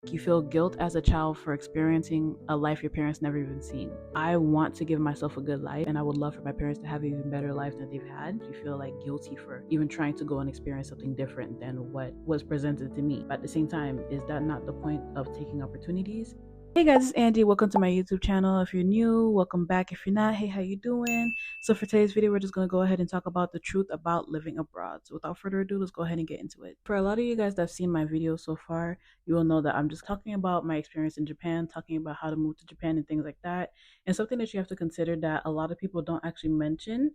You feel guilt as a child for experiencing a life your parents never even seen. I want to give myself a good life, and I would love for my parents to have an even better life than they've had. You feel like guilty for even trying to go and experience something different than what was presented to me. But at the same time, is that not the point of taking opportunities? Hey guys, it's Angie. Welcome to my YouTube channel. If you're new, welcome back. If you're not, hey, how you doing? So for today's video, we're just going to go ahead and talk about the truth about living abroad. So without further ado, let's go ahead and get into it. For a lot of you guys that have seen my videos so far, you will know that I'm just talking about my experience in Japan, talking about how to move to Japan and things like that. And something that you have to consider that a lot of people don't actually mention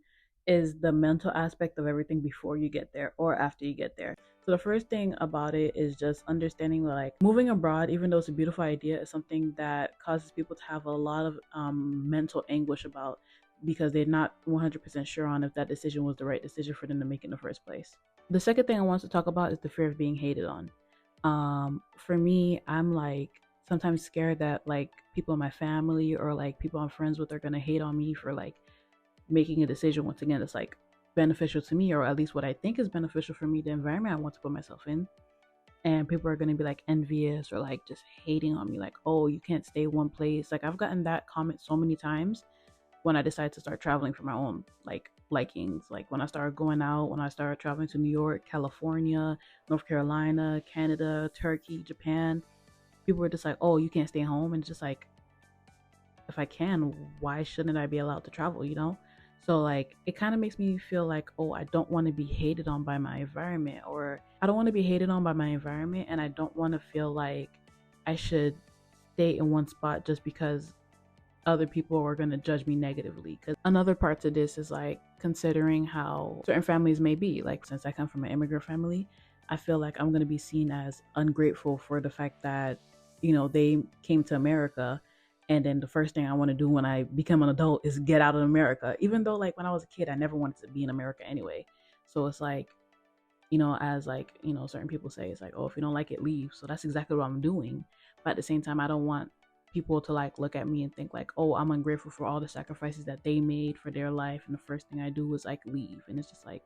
is the mental aspect of everything before you get there or after you get there. So the first thing about it is just understanding like moving abroad, even though it's a beautiful idea, is something that causes people to have a lot of mental anguish about because they're not 100% sure on if that decision was the right decision for them to make in the first place. The second thing I want to talk about is the fear of being hated on. For me, I'm like sometimes scared that like people in my family or like people I'm friends with are gonna hate on me for like making a decision once again that's like beneficial to me, or at least what I think is beneficial for me, the environment I want to put myself in. And people are gonna be like envious or like just hating on me, like, oh, you can't stay one place. Like I've gotten that comment so many times when I decided to start traveling for my own like likings. Like when I started going out, when I started traveling to New York, California, North Carolina, Canada, Turkey, Japan, people were just like, oh, you can't stay home. And it's just like, if I can, why shouldn't I be allowed to travel, you know? So like it kind of makes me feel like, oh, I don't want to be hated on by my environment, or I don't want to be hated on by my environment, and I don't want to feel like I should stay in one spot just because other people are going to judge me negatively. Because another part to this is like considering how certain families may be. Like since I come from an immigrant family, I feel like I'm going to be seen as ungrateful for the fact that, you know, they came to America, and then the first thing I want to do when I become an adult is get out of America, even though like when I was a kid I never wanted to be in America anyway. So it's like, you know, as like, you know, certain people say, it's like, oh, if you don't like it, leave. So that's exactly what I'm doing. But at the same time, I don't want people to like look at me and think like, oh, I'm ungrateful for all the sacrifices that they made for their life, and the first thing I do is like leave. And it's just like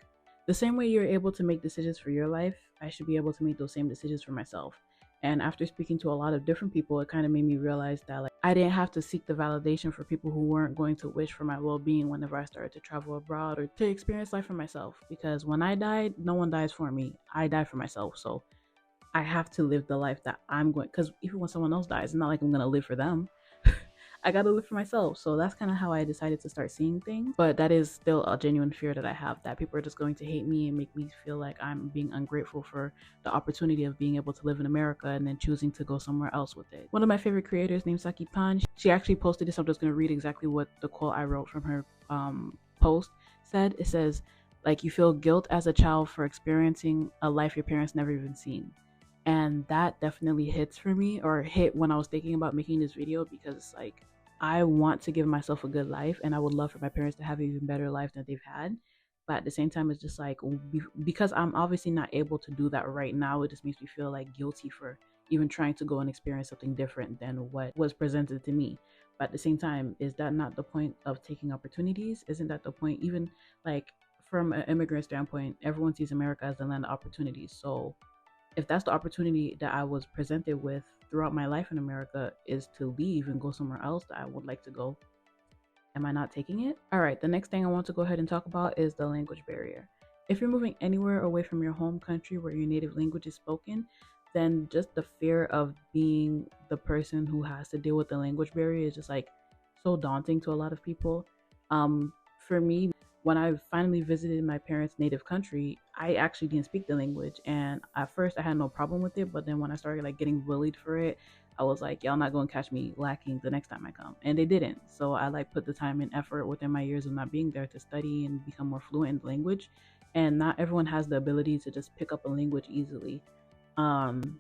the same way you're able to make decisions for your life, I should be able to make those same decisions for myself. And after speaking to a lot of different people, it kind of made me realize that like I didn't have to seek the validation for people who weren't going to wish for my well-being whenever I started to travel abroad or to experience life for myself. Because when I died, no one dies for me. I die for myself. So I have to live the life that I'm going, because even when someone else dies, it's not like I'm gonna live for them. I gotta live for myself. So that's kind of how I decided to start seeing things. But that is still a genuine fear that I have, that people are just going to hate me and make me feel like I'm being ungrateful for the opportunity of being able to live in America and then choosing to go somewhere else with it. One of my favorite creators named Saki Pan, she actually posted this. I'm just gonna read exactly what the quote I wrote from her post said. It says, like, you feel guilt as a child for experiencing a life your parents never even seen. And that definitely hits for me, or hit when I was thinking about making this video, because like I want to give myself a good life, and I would love for my parents to have an even better life than they've had. But at the same time, it's just like because I'm obviously not able to do that right now, it just makes me feel like guilty for even trying to go and experience something different than what was presented to me. But at the same time, is that not the point of taking opportunities? Isn't that the point? Even like from an immigrant standpoint, everyone sees America as the land of opportunities. So if that's the opportunity that I was presented with throughout my life in America, is to leave and go somewhere else that I would like to go, am I not taking it? All right, the next thing I want to go ahead and talk about is the language barrier. If you're moving anywhere away from your home country where your native language is spoken, then just the fear of being the person who has to deal with the language barrier is just like so daunting to a lot of people. For me, when I finally visited my parents' native country, I actually didn't speak the language, and at first I had no problem with it. But then when I started like getting bullied for it, I was like, y'all not gonna catch me lacking the next time I come. And they didn't. So I like put the time and effort within my years of not being there to study and become more fluent in the language. And not everyone has the ability to just pick up a language easily. Um,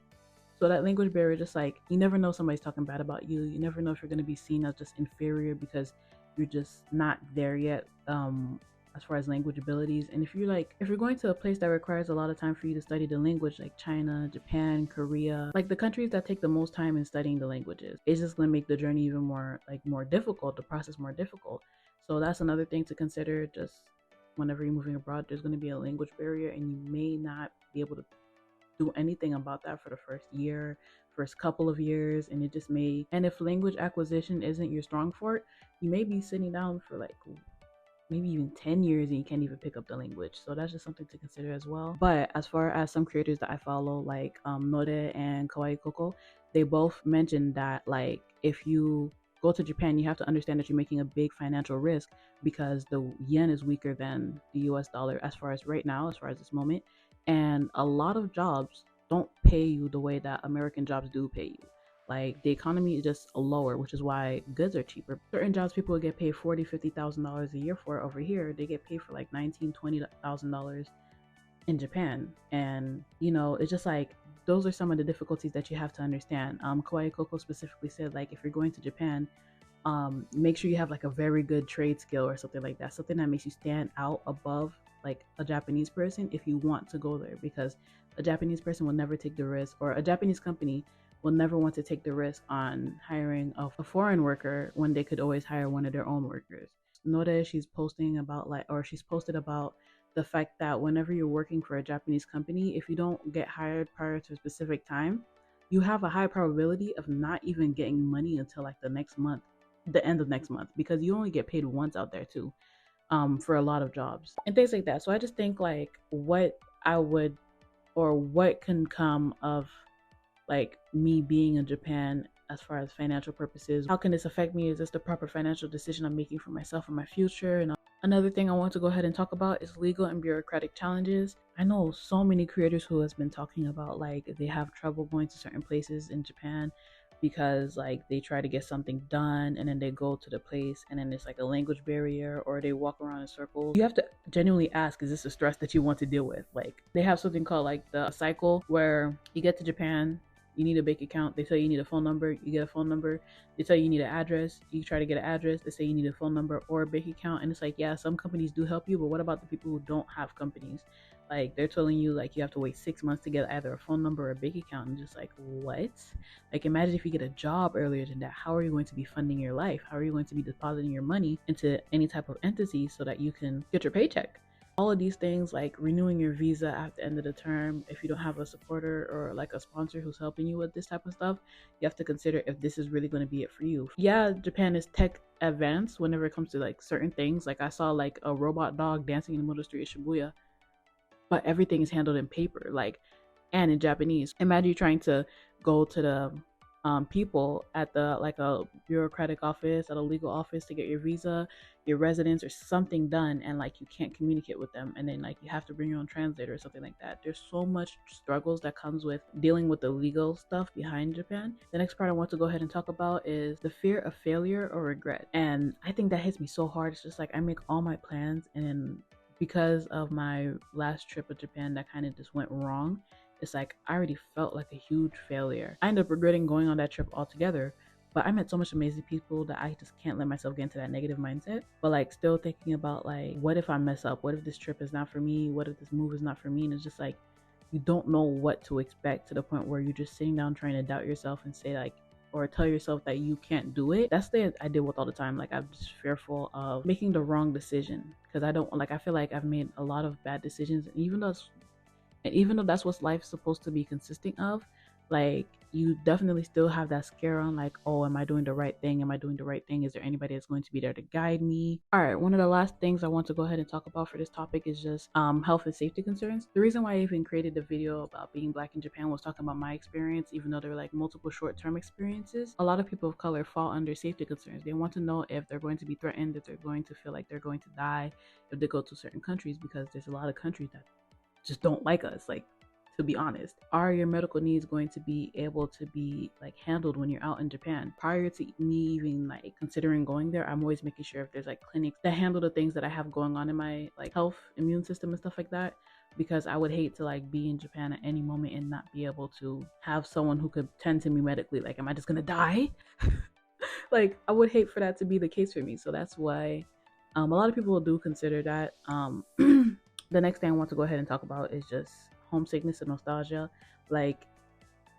so that language barrier, just like you never know somebody's talking bad about you. You never know if you're gonna be seen as just inferior because you're just not there yet. As far as language abilities. And if you're going to a place that requires a lot of time for you to study the language, like China, Japan, Korea, like the countries that take the most time in studying the languages, it's just going to make the journey even more difficult, the process more difficult. So that's another thing to consider. Just whenever you're moving abroad, there's going to be a language barrier, and you may not be able to do anything about that for the first year, first couple of years, and it just may. And if language acquisition isn't your strong fort, you may be sitting down for like maybe even 10 years and you can't even pick up the language. So that's just something to consider as well. But as far as some creators that I follow, like Node and Kawaii Coco, they both mentioned that like if you go to Japan, you have to understand that you're making a big financial risk because the yen is weaker than the US dollar as far as right now, as far as this moment. And a lot of jobs don't pay you the way that American jobs do pay you. Like the economy is just lower, which is why goods are cheaper. Certain jobs people would get paid $40,000-$50,000 a year for. Over here they get paid for like $19,000-$20,000 in Japan. And you know, it's just like those are some of the difficulties that you have to understand. Kawaii Coco specifically said like if you're going to Japan, make sure you have like a very good trade skill or something like that, something that makes you stand out above like a Japanese person if you want to go there, because a Japanese person will never take the risk, or a Japanese company will never want to take the risk on hiring a foreign worker when they could always hire one of their own workers. Noda, she's posting about like, or she's posted about the fact that whenever you're working for a Japanese company, if you don't get hired prior to a specific time, you have a high probability of not even getting money until like the next month, the end of next month, because you only get paid once out there too, for a lot of jobs and things like that. So I just think like what I would, or what can come of like me being in Japan as far as financial purposes. How can this affect me? Is this the proper financial decision I'm making for myself and my future? And another thing I want to go ahead and talk about is legal and bureaucratic challenges. I know so many creators who has been talking about like they have trouble going to certain places in Japan because like they try to get something done and then they go to the place and then there's like a language barrier, or they walk around in circles. You have to genuinely ask, is this a stress that you want to deal with? Like they have something called like the cycle, where you get to Japan, you need a bank account, they tell you need a phone number, you get a phone number, they tell you need an address, you try to get an address, they say you need a phone number or a bank account. And it's like, yeah, some companies do help you, but what about the people who don't have companies? Like they're telling you like you have to wait 6 months to get either a phone number or a bank account. And just like, what? Like imagine if you get a job earlier than that, how are you going to be funding your life? How are you going to be depositing your money into any type of entity so that you can get your paycheck? All of these things, like renewing your visa at the end of the term, if you don't have a supporter or like a sponsor who's helping you with this type of stuff, you have to consider if this is really going to be it for you. Yeah, Japan is tech advanced whenever it comes to like certain things. Like I saw like a robot dog dancing in the middle of the street of Shibuya, but everything is handled in paper, like, and in Japanese. Imagine you trying to go to the people at the like a bureaucratic office, at a legal office to get your visa, your residence, or something done, and like you can't communicate with them, and then like you have to bring your own translator or something like that. There's so much struggles that comes with dealing with the legal stuff behind Japan. The next part I want to go ahead and talk about is the fear of failure or regret, and I think that hits me so hard. It's just like I make all my plans, and then because of my last trip of Japan that kind of just went wrong, it's like I already felt like a huge failure. I ended up regretting going on that trip altogether, but I met so much amazing people that I just can't let myself get into that negative mindset. But like still thinking about like, what if I mess up? What if this trip is not for me? What if this move is not for me? And it's just like you don't know what to expect, to the point where you're just sitting down trying to doubt yourself and say like, or tell yourself that you can't do it. That's the I deal with all the time. Like I'm just fearful of making the wrong decision, because I don't like, I feel like I've made a lot of bad decisions, and even though that's what life's supposed to be consisting of, like you definitely still have that scare on like, oh, am I doing the right thing? Am I doing the right thing? Is there anybody that's going to be there to guide me? All right, one of the last things I want to go ahead and talk about for this topic is just health and safety concerns. The reason why I even created the video about being Black in Japan was talking about my experience, even though there were like multiple short-term experiences. A lot of people of color fall under safety concerns. They want to know if they're going to be threatened, if they're going to feel like they're going to die if they go to certain countries, because there's a lot of countries that just don't like us. Like, to be honest, are your medical needs going to be able to be like handled when you're out in Japan? Prior to me even like considering going there, I'm always making sure if there's like clinics that handle the things that I have going on in my like health, immune system and stuff like that, because I would hate to like be in Japan at any moment and not be able to have someone who could tend to me medically. Like, am I just gonna die? Like, I would hate for that to be the case for me. So that's why a lot of people do consider that. The next thing I want to go ahead and talk about is just homesickness and nostalgia. Like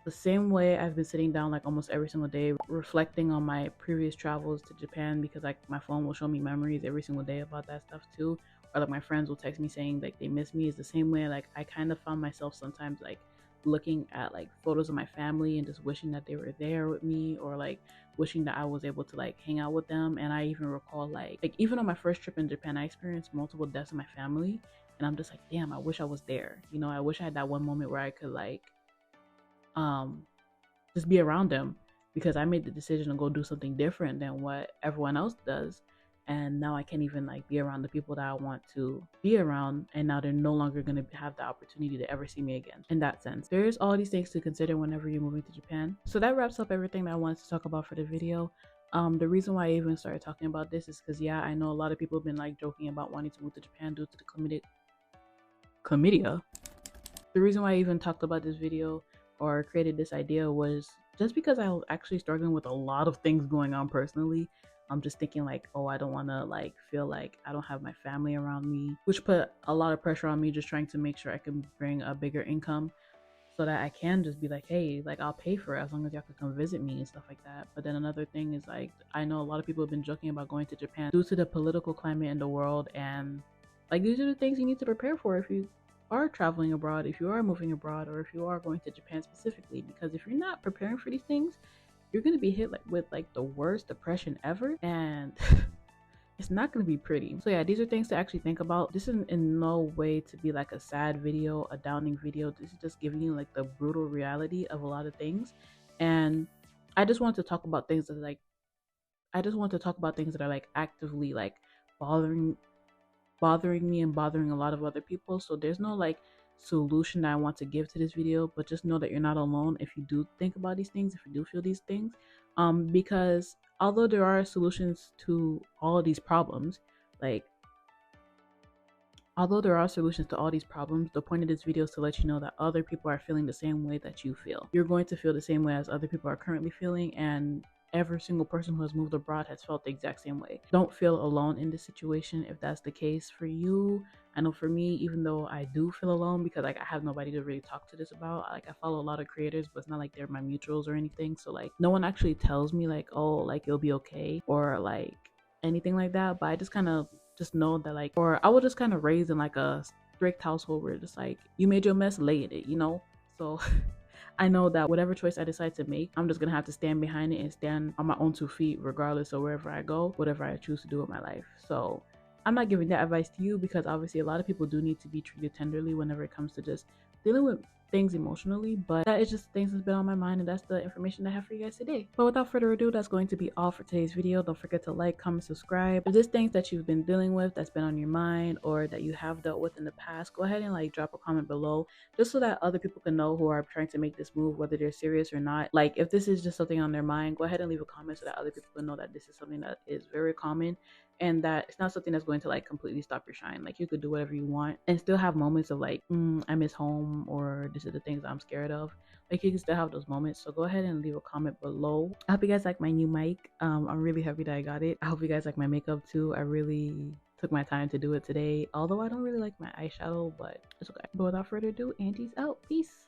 the same way I've been sitting down like almost every single day reflecting on my previous travels to Japan, because like my phone will show me memories every single day about that stuff too, or like my friends will text me saying like they miss me, is the same way like I kind of found myself sometimes like looking at like photos of my family and just wishing that they were there with me, or like wishing that I was able to like hang out with them. And I even recall like even on my first trip in Japan, I experienced multiple deaths in my family, and I'm just like, damn, I wish I was there. You know, I wish I had that one moment where I could like um just be around them, because I made the decision to go do something different than what everyone else does. And now I can't even like be around the people that I want to be around, and now they're no longer going to have the opportunity to ever see me again. In that sense, there's all these things to consider whenever you're moving to Japan. So that wraps up everything that I wanted to talk about for the video. The reason why I even started talking about this is because, yeah, I know a lot of people have been like joking about wanting to move to Japan due to the chlamydia. The reason why I even talked about this video or created this idea was just because I was actually struggling with a lot of things going on personally. I'm just thinking like, oh, I don't want to like feel like I don't have my family around me, which put a lot of pressure on me, just trying to make sure I can bring a bigger income so that I can just be like, hey, like I'll pay for it as long as y'all can come visit me and stuff like that. But then another thing is like, I know a lot of people have been joking about going to Japan due to the political climate in the world, and like these are the things you need to prepare for if you are traveling abroad, if you are moving abroad, or if you are going to Japan specifically. Because if you're not preparing for these things, you're going to be hit like with like the worst depression ever, and it's not going to be pretty. So yeah, these are things to actually think about. This is in no way to be like a sad video, a downing video. This is just giving you like the brutal reality of a lot of things. And I just want to talk about things that like are like actively like bothering me and bothering a lot of other people. So there's no like solution that I want to give to this video, but just know that you're not alone if you do think about these things, if you do feel these things. Because although there are solutions to all of these problems, like the point of this video is to let you know that other people are feeling the same way that you feel. You're going to feel the same way as other people are currently feeling, and every single person who has moved abroad has felt the exact same way. Don't feel alone in this situation if that's the case for you. I know for me, even though I do feel alone because like I have nobody to really talk to this about. Like I follow a lot of creators, but it's not like they're my mutuals or anything. So like no one actually tells me like, oh, like you'll be okay, or like anything like that. But I just kind of just know that like, or I was just kind of raised in like a strict household where it's like, you made your mess, lay in it, you know? So I know that whatever choice I decide to make, I'm just gonna have to stand behind it and stand on my own 2 feet, regardless of wherever I go, whatever I choose to do with my life. So I'm not giving that advice to you, because obviously a lot of people do need to be treated tenderly whenever it comes to just dealing with things emotionally. But that is just things that's been on my mind, and that's the information I have for you guys today. But without further ado, that's going to be all for today's video. Don't forget to like, comment, subscribe. If there's things that you've been dealing with that's been on your mind, or that you have dealt with in the past, go ahead and like drop a comment below, just so that other people can know who are trying to make this move, whether they're serious or not. Like if this is just something on their mind, go ahead and leave a comment so that other people can know that this is something that is very common, and that it's not something that's going to like completely stop your shine. Like you could do whatever you want and still have moments of like, I miss home, or this is the things I'm scared of. Like you can still have those moments. So go ahead and leave a comment below. I hope you guys like my new mic. I'm really happy that I got it. I hope you guys like my makeup too. I really took my time to do it today, although I don't really like my eyeshadow, but it's okay. But without further ado, Auntie's out. Peace.